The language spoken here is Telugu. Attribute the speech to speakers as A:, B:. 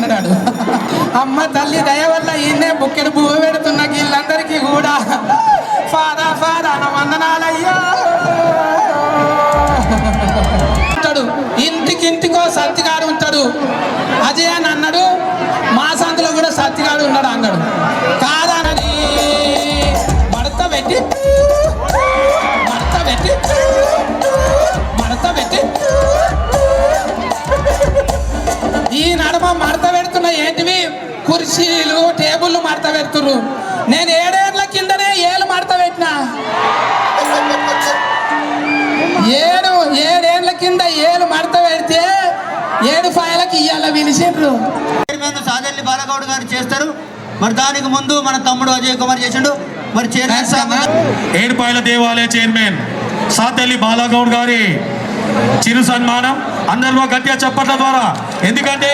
A: అన్నాడు. అమ్మ తల్లి దయ వల్ల ఈయనే బుక్కెడు పువ్వు పెడుతున్న వీళ్ళందరికీ కూడా ఫాదా వందనాలయ్యో. ఉంటాడు ఇంటికో సత్తిగాడు ఉంటాడు. అజయ్ అని అన్నాడు, మా సందులో కూడా సత్తిగాడు ఉన్నాడు అన్నాడు. కాదనని మడత పెట్టి ఈ నడమ మడత పెడుతున్న ఏంటివి కుర్చీలు టేబుల్ మడత పెడుతున్నారు. నేను 7 ఏళ్ల కిందనే ఏళ్ళు మడత పెట్టినా. 7 ఏళ్ల కింద ఏళ్ళు మడత పెడితే 7 ఫైళ్ళకి ఇయ్యాల పిలిచిండ్రు.
B: సాదెల్లి బాలగౌడ్ గారు చేస్తారు. మరి దానికి ముందు మన తమ్ముడు అజయ్ కుమార్ చేసిండు. మరి
C: ఏడుపాయల దేవాలయ చైర్మన్ సాదెల్లి బాలగౌడ్ గారి చిరు సన్మానం అందరిలో గట్టిగా చప్పట్ల ద్వారా. ఎందుకంటే